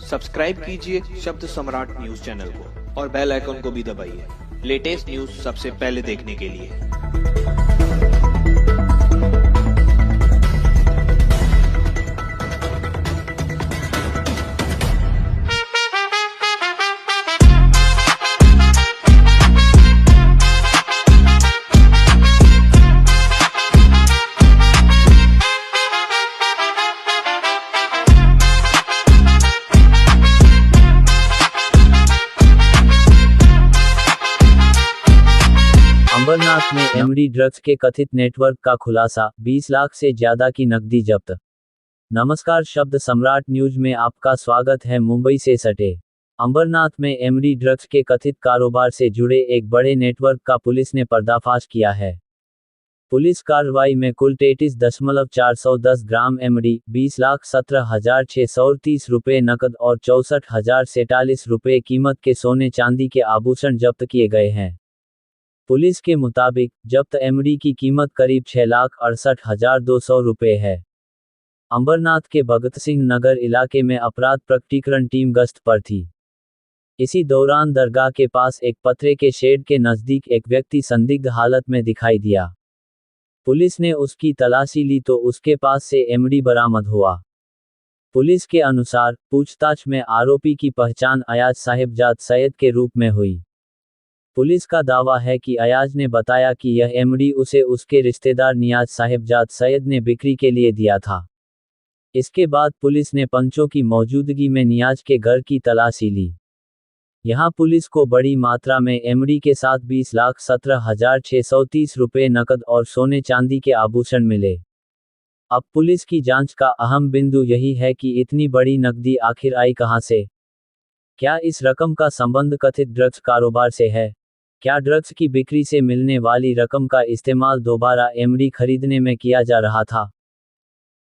Subscribe कीजिए शब्द सम्राट news channel को और बेल आइकन को भी दबाइए लेटेस्ट न्यूज सबसे पहले देखने के लिए। अंबरनाथ में एमडी ड्रग्स के कथित नेटवर्क का खुलासा, 20 लाख से ज्यादा की नकदी जब्त। नमस्कार, शब्द सम्राट न्यूज में आपका स्वागत है। मुंबई से सटे अंबरनाथ में एमडी ड्रग्स के कथित कारोबार से जुड़े एक बड़े नेटवर्क का पुलिस ने पर्दाफाश किया है। पुलिस कार्रवाई में कुल 33.410 ग्राम एमडी, 20,17,630 रुपये नकद और 64,046 रुपये कीमत के सोने चांदी के आभूषण जब्त किए गए हैं। पुलिस के मुताबिक जब्त एमडी की कीमत करीब 6,68,200 रुपये है। अंबरनाथ के भगत सिंह नगर इलाके में अपराध प्रकटीकरण टीम गश्त पर थी। इसी दौरान दरगाह के पास एक पतरे के शेड के नजदीक एक व्यक्ति संदिग्ध हालत में दिखाई दिया। पुलिस ने उसकी तलाशी ली तो उसके पास से एमडी बरामद हुआ। पुलिस के अनुसार पूछताछ में आरोपी की पहचान अयाज साहिबजाद सैयद के रूप में हुई। पुलिस का दावा है कि अयाज ने बताया कि यह एमडी उसे उसके रिश्तेदार नियाज साहिबजाद सैयद ने बिक्री के लिए दिया था। इसके बाद पुलिस ने पंचों की मौजूदगी में नियाज के घर की तलाशी ली। यहां पुलिस को बड़ी मात्रा में एमडी के साथ 20,17,630 रुपये नकद और सोने चांदी के आभूषण मिले। अब पुलिस की जांच का अहम बिंदु यही है कि इतनी बड़ी नकदी आखिर आई कहां से? क्या इस रकम का संबंध कथित ड्रग्स कारोबार से है? क्या ड्रग्स की बिक्री से मिलने वाली रकम का इस्तेमाल दोबारा एमडी खरीदने में किया जा रहा था?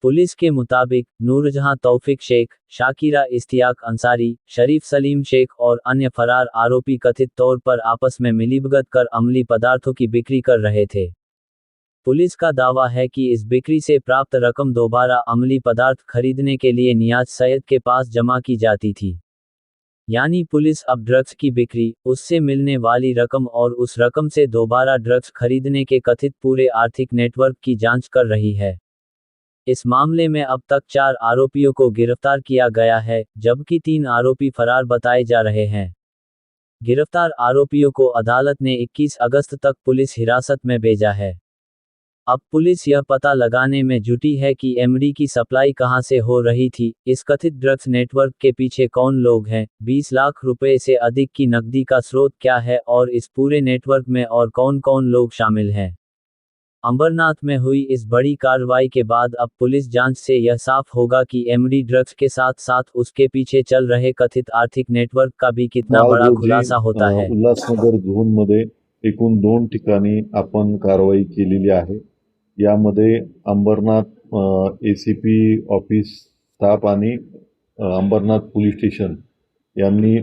पुलिस के मुताबिक नूरजहां तौफिक शेख, शाकिरा इस्तियाक अंसारी, शरीफ सलीम शेख और अन्य फरार आरोपी कथित तौर पर आपस में मिलीभगत कर अमली पदार्थों की बिक्री कर रहे थे। पुलिस का दावा है कि इस बिक्री से प्राप्त रकम दोबारा अमली पदार्थ खरीदने के लिए नियाज सैयद के पास जमा की जाती थी। यानी पुलिस अब ड्रग्स की बिक्री, उससे मिलने वाली रकम और उस रकम से दोबारा ड्रग्स खरीदने के कथित पूरे आर्थिक नेटवर्क की जांच कर रही है। इस मामले में अब तक 4 आरोपियों को गिरफ्तार किया गया है, जबकि 3 आरोपी फरार बताए जा रहे हैं। गिरफ्तार आरोपियों को अदालत ने 21 अगस्त तक पुलिस हिरासत में भेजा है। अब पुलिस यह पता लगाने में जुटी है कि एमडी की सप्लाई कहां से हो रही थी, इस कथित ड्रग्स नेटवर्क के पीछे कौन लोग हैं, 20 लाख रुपए से अधिक की नकदी का स्रोत क्या है और इस पूरे नेटवर्क में और कौन कौन लोग शामिल हैं। अंबरनाथ में हुई इस बड़ी कार्रवाई के बाद अब पुलिस जांच से यह साफ होगा कि एमडी ड्रग्स के साथ साथ उसके पीछे चल रहे कथित आर्थिक नेटवर्क का भी कितना बड़ा खुलासा होता है। उल्हासनगर झोनमध्ये एकूण 2 ठिकाणी आपण कारवाई केलेली आहे। यामध्ये अंबरनाथ ACP ऑफिस स्टाफ आणि अंबरनाथ पोलीस स्टेशन यांनी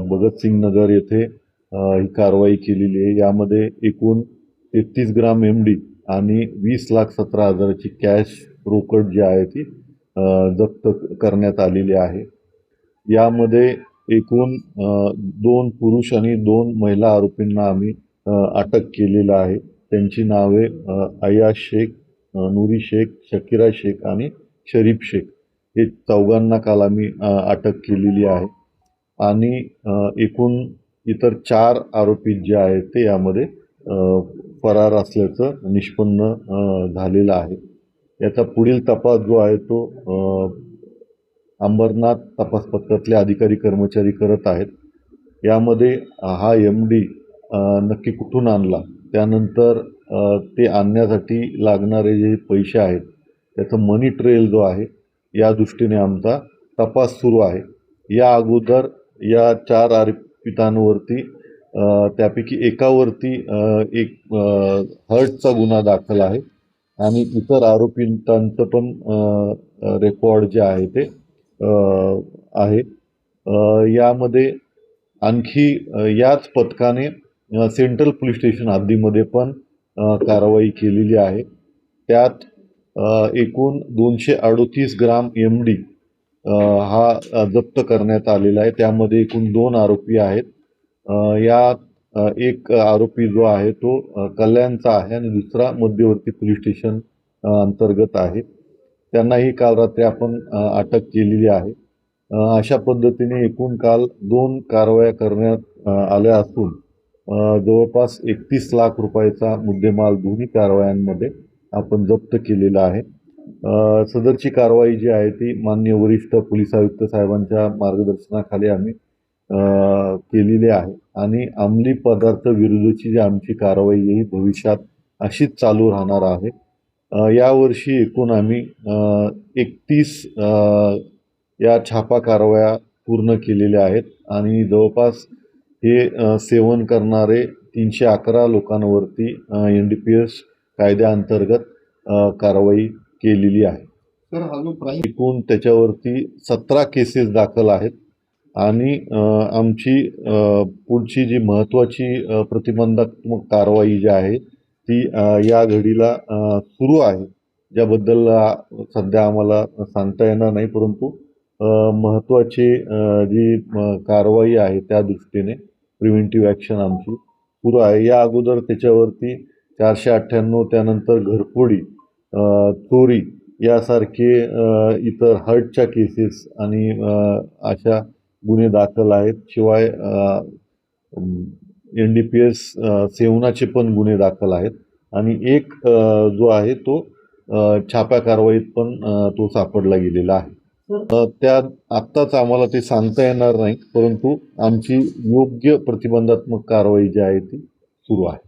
भगतसिंग नगर येथे ही कारवाई केलेली आहे। यामध्ये एकूण 33 ग्राम एमडी आणि 20,17,000ची कॅश रोकड जी आहे ती जप्त करण्यात आलेली आहे। यामध्ये एकूण 2 पुरुष आणि 2 महिला आरोपींना आम्ही अटक केलेलं आहे। त्यांची नावे अयाज शेख, नूरी शेख, शकीरा शेख आणि शरीफ शेख हे चौघांना काल आम्ही अटक केलेली आहे आणि एकूण इतर 4 आरोपी जे आहेत ते यामध्ये फरार असल्याचं निष्पन्न झालेलं आहे। याचा पुढील तपास जो आहे तो अंबरनाथ तपास पथकातले अधिकारी कर्मचारी करत आहेत। यामध्ये हा एमडी नक्की कुठून आणला, त्यानंतर ते आणण्यासाठी लागणारे जे पैसे आहेत त्याचं मनी ट्रेल जो आहे या दृष्टीने आमचा तपास सुरू आहे। या अगोदर या 4 आरोपितांवरती त्यापैकी एकावरती एक हर्टचा गुन्हा दाखल आहे आणि इतर आरोपितांचं पण रेकॉर्ड जे आहे ते आहे। यामध्ये आणखी याच पथकाने सेंट्रल पोलीस स्टेशन हद्दीमध्ये पण कारवाई केलेली आहे। त्यात एकूण 238 ग्राम एमडी जप्त करण्यात आलेला आहे. त्यामध्ये एकूण 2 आरोपी आहेत. यात एक आरोपी जो आहे तो कल्याणचा आहे आणि दुसरा मध्यवर्ती पोलीस स्टेशन अंतर्गत आहे. त्यांनाही काल रात्री आपण अटक केलेली आहे. अशा पद्धतीने एकूण काल 2 कारवाया करण्यात आल्या असून जवळपास 31 लाख रुपयाचा मुद्देमाल दोन्ही कारवायांमध्ये आपण जप्त केलेला आहे. सदरची कारवाई जी आहे ती माननीय वरिष्ठ पोलीस आयुक्त साहेबांच्या मार्गदर्शनाखाली आम्ही केलेली आहे आणि अंमली पदार्थ विरुद्धची जी आमची कारवाई आहे ही भविष्यात अशीच चालू राहणार आहे. यावर्षी एकूण आम्ही 31 या छापा कारवाया पूर्ण केलेल्या आहेत आणि जवळपास हे सेवन करणारे 311 लोकांवरती NDPS कायद्याअंतर्गत कारवाई केलेली आहे. सर हा जो प्राईम एकूण त्याच्यावरती 17 केसेस दाखल आहेत आणि आमची पुढची जी महत्त्वाची प्रतिबंधात्मक कारवाई जी आहे ती या घडीला सुरू आहे, ज्याबद्दल सध्या आम्हाला सांगता येणार नाही, परंतु महत्त्वाची जी कारवाई आहे त्या दृष्टीने प्रिव्हेंटिव्ह ॲक्शन आमची सुरू आहे. या अगोदर त्याच्यावरती 498 त्यानंतर घरफोडी, चोरी यासारखे इतर हर्टच्या केसेस आणि अशा गुन्हे दाखल आहेत. शिवाय NDPS सेवनाचे पण गुन्हे दाखल आहेत आणि एक जो आहे तो छाप्या कारवाईत पण तो सापडला गेलेला आहे. त्या आत्ताच आम्हाला ते सांगता येणार नाही, परंतु आमची योग्य प्रतिबंधात्मक कारवाई जी आहे ती सुरू आहे.